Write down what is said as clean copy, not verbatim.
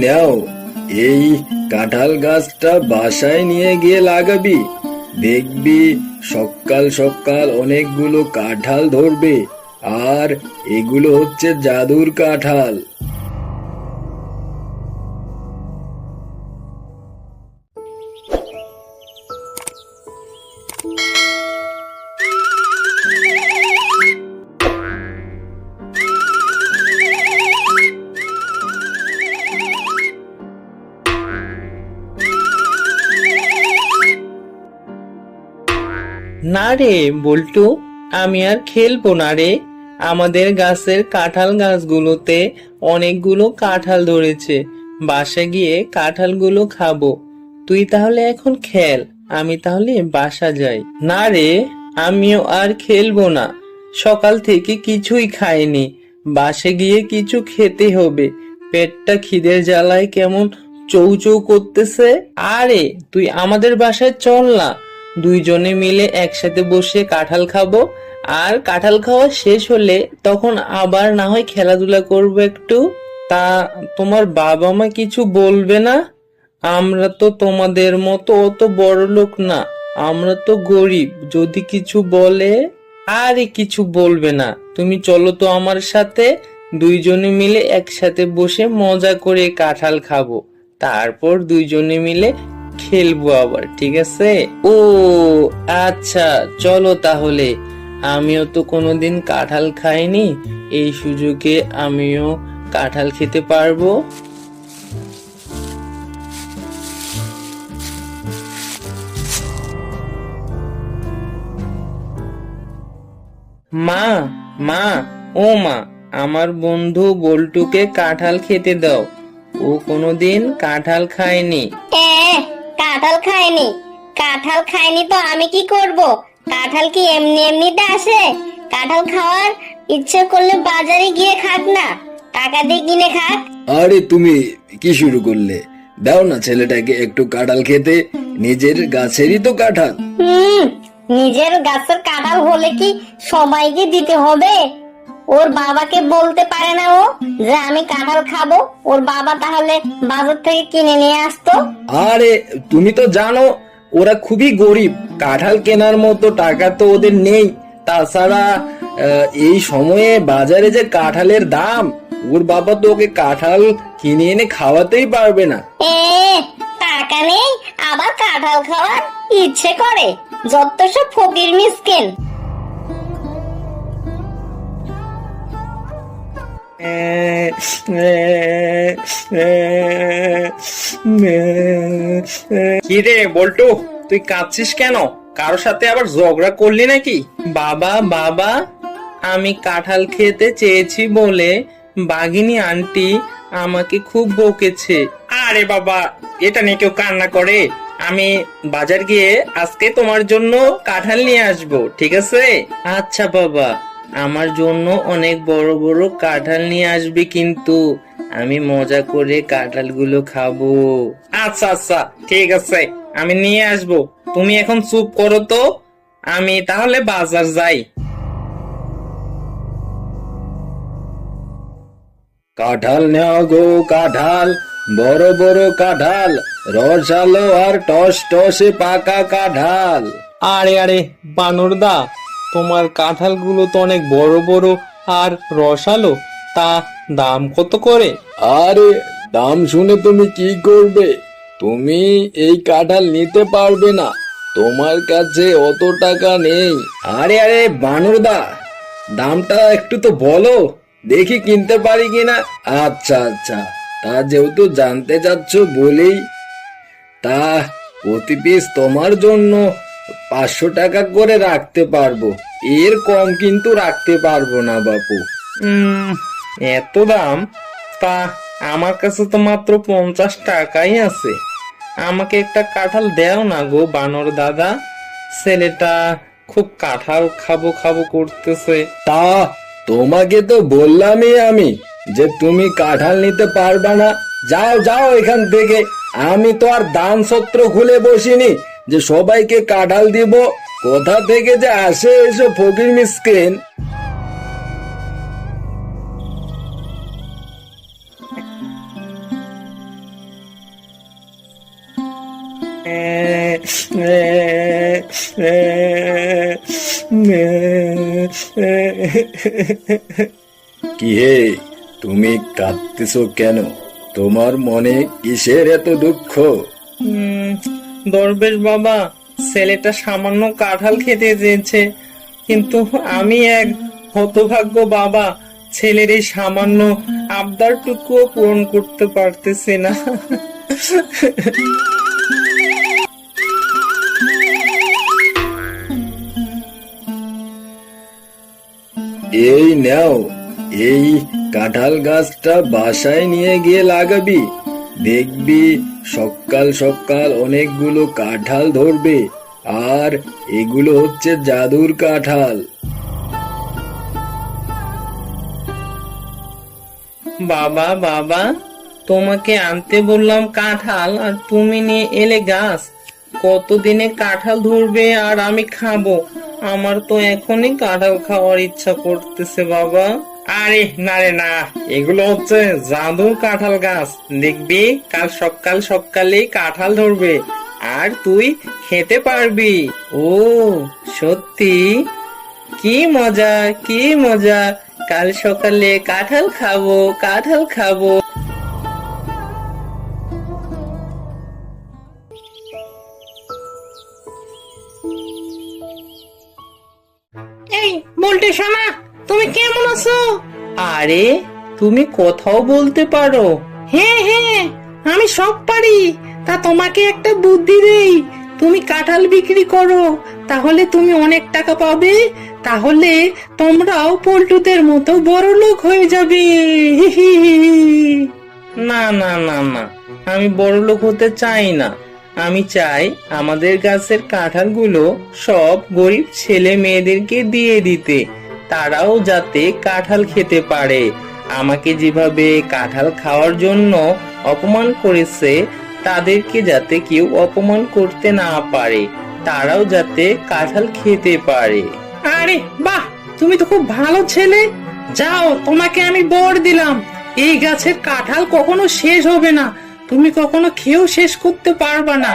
নেও, এই কাঁঠাল গাছটা বাসায় নিয়ে গিয়ে লাগাবি। দেখবি সকাল সকাল অনেকগুলো কাঁঠাল ধরবে। আর এগুলো হচ্ছে জাদুর কাঁঠাল। না রে বল্টু, আমি আর খেলবো না রে। আমাদের গাছের কাঁঠাল গাছগুলোতে অনেকগুলো কাঁঠাল ধরেছে, বাসা গিয়ে কাঁঠালগুলো খাবো। তুই তাহলে এখন খেল, আমি তাহলে বাসা যাই। না রে, আমিও আর খেলবো না। সকাল থেকে কিছুই খাইনি, বাসে গিয়ে কিছু খেতে হবে। পেটটা খিদের জ্বালায় কেমন চৌচৌ করতেছে। আরে তুই আমাদের বাসায় চল না, দুইজনে মিলে একসাথে বসে কাঁঠাল খাবো। আর কাঁঠাল খাওয়া শেষ হলে তখন আবার না হয় খেলাধুলা করবো একটু। তা তোমার বাবা মা কিছু বলবে না? আমরা তো তোমাদের মতো অত বড় লোক না, আমরা তো গরিব। যদি কিছু বলে? আরে কিছু বলবে না, তুমি চলো তো আমার সাথে। দুইজনে মিলে একসাথে বসে মজা করে কাঁঠাল খাবো, তারপর দুইজনে মিলে খেলবো আবার, ঠিক আছে? ও আচ্ছা, চলো তাহলে। আমিও তো কোনোদিন কাঁঠাল খাইনি, এই সুযোগে আমিও কাঁঠাল খেতে পারবো। মা, মা, ও মা, আমার বন্ধু বল্টুকে কাঁঠাল খেতে দাও। ও কোনোদিন কাঁঠাল খায়নি। কাঁঠাল খায়নি? কাঁঠাল খায়নি তো আমি কি করব? কাঁঠাল কি এমনি এমনিতে আসে? কাঁঠাল খাওয়ার ইচ্ছে করলে বাজারে গিয়ে খাক না, টাকা দিয়ে কিনে খাক। আরে তুমি কি শুরু করলে? দাও না ছেলেটাকে একটু কাঁঠাল খেতে, নিজের গাছেরই তো কাঁঠাল। নিজের গাছের কাঁঠাল হলে কি সবাইকে দিতে হবে? ওর বাবাকে বলতে পারে না ও যে আমি কাঁঠাল খাবো? ওর বাবা তাহলে বাজার থেকে কিনে নিয়ে আসতো। আরে তুমি তো জানো ওরা খুবই গরিব, কাঁঠাল কেনার মতো টাকা তো ওদের নেই। তাছাড়া এই সময়ে বাজারে যে কাঁঠালের দাম, ওর বাবা তো ওকে কাঁঠাল কিনে এনে খাওয়াতেই পারবে না। টাকা নেই আবার কাঁঠাল খাওয়ার ইচ্ছে করে, যত সব ফকির মিসকিন। কি রে বল্টু, তুই কাঁদছিস কেন? কারোর সাথে আবার ঝগড়া করলি নাকি? বাবা বাবা, আমি কাঁঠাল খেতে চেয়েছি বলে বাঘিনী আন্টি আমাকে খুব বকেছে। আরে বাবা, এটা নিয়ে কেউ কান্না করে? আমি বাজার গিয়ে আজকে তোমার জন্য কাঁঠাল নিয়ে আসবো, ঠিক আছে? আচ্ছা বাবা, আমার জন্য অনেক বড় বড় কাঁঠাল নিয়ে আসবে কিন্তু, আমি মজা করে কাঁঠালগুলো খাবো। আচ্ছা আচ্ছা, ঠিক আছে, আমি নিয়ে আসবো। তুমি এখন চুপ করো তো, আমি তাহলে বাজার যাই। কাঁঠাল নেও গো কাঁঠাল, বড় বড় কাঁঠাল, রসালো আর টস টসে পাকা কাঁঠাল। আরে আরে বানরদা, তোমার কাঁঠালগুলো তো অনেক বড় বড় আর রসালো, তা দাম কত করে? আরে দাম শুনে তুমি কি করবে? তুমি এই কাঁঠাল নিতে পারবে না, তোমার কাছে অত টাকা নেই। আরে আরে বানরদা, দামটা একটু তো বলো, দেখি কিনতে পারি কিনা। আচ্ছা আচ্ছা, তা যেহেতু জানতে চাচ্ছ বলেই, তা প্রতি পিস তোমার জন্য 500 টাকা করে রাখতে পারবো, এর কম কিন্তু রাখতে পারবো না বাপু। এত দাম? তা আমার কাছে তো মাত্র 50 টাকাই আছে। আমাকে একটা কাঁঠাল দেও না গো বানর দাদা, ছেলেটা খুব কাঁঠাল খাবো খাবো করতেছে। তা তোমাকে তো বললামই আমি যে তুমি কাঁঠাল নিতে পারবা না, যাও যাও এখান থেকে। আমি তো আর দান ছত্র খুলে বসিনি যে সবাইকে কাঁঠাল দিব। কোথা থেকে যে আসে এসব ফকির মিসকিন। কি হে, তুমি কাঁদতেছো কেন? তোমার মনে কিসের এত দুঃখ? দরবেশ বাবা, ছেলেটা সামান্য কাঁঠাল খেতে চেয়েছে, কিন্তু আমি এক হতভাগ্য বাবা, ছেলের এই সামান্য আবদারটুকুও পূরণ করতে পারতেছি না। এই নাও, এই কাঁঠাল গাছটা বাসায় নিয়ে গিয়ে লাগাবি। দেখবি সকাল সকাল অনেকগুলো কাঁঠাল ধরবে, আর এগুলো হচ্ছে জাদুর কাঁঠাল। বাবা বাবা, তোমাকে আনতে বললাম কাঁঠাল আর তুমি নিয়ে এলে গাছ। কতদিনে কাঁঠাল ধরবে আর আমি খাবো? আমার তো এখনই কাঁঠাল খাওয়ার ইচ্ছা করতেছে বাবা। আরে না রে না, এগুলো হচ্ছে জাদুর কাঁঠাল গাছ। দেখবি কাল সকাল সকালেই কাঁঠাল ধরবে আর তুই খেতে পারবি। ও সত্যি? কি মজা, কি মজা! কাল সকালে কাঁঠাল খাবো, কাঁঠাল খাবো। এই বলতে শোনা, তুমি কেমন আছো? আরে তুমি কথাও বলতে পারো? হ্যাঁ হ্যাঁ, আমি সব পারি। তা তোমাকে একটা বুদ্ধি দেই, তুমি কাঁঠাল বিক্রি করো, তাহলে তুমি অনেক টাকা পাবে। তাহলে তোমরাও পল্টুদের মতো বড় লোক হয়ে যাবে। না না না না, আমি বড় লোক হতে চাই না। আমি চাই আমাদের গাছের কাঁঠালগুলো সব গরিব ছেলে মেয়েদেরকে দিয়ে দিতে, তারাও যাতে কাঁঠাল খেতে পারে। আমাকে যেভাবে কাঁঠাল খাওয়ার জন্য অপমান করেছে, তাদেরকে যাতে কেউ অপমান করতে না পারে, তারাও যাতে কাঁঠাল খেতে পারে। আরে বাহ, তুমি তো খুব ভালো ছেলে। যাও, তোমাকে আমি বর দিলাম, এই গাছের কাঁঠাল কখনো শেষ হবে না, তুমি কখনো খেয়েও শেষ করতে পারবা না।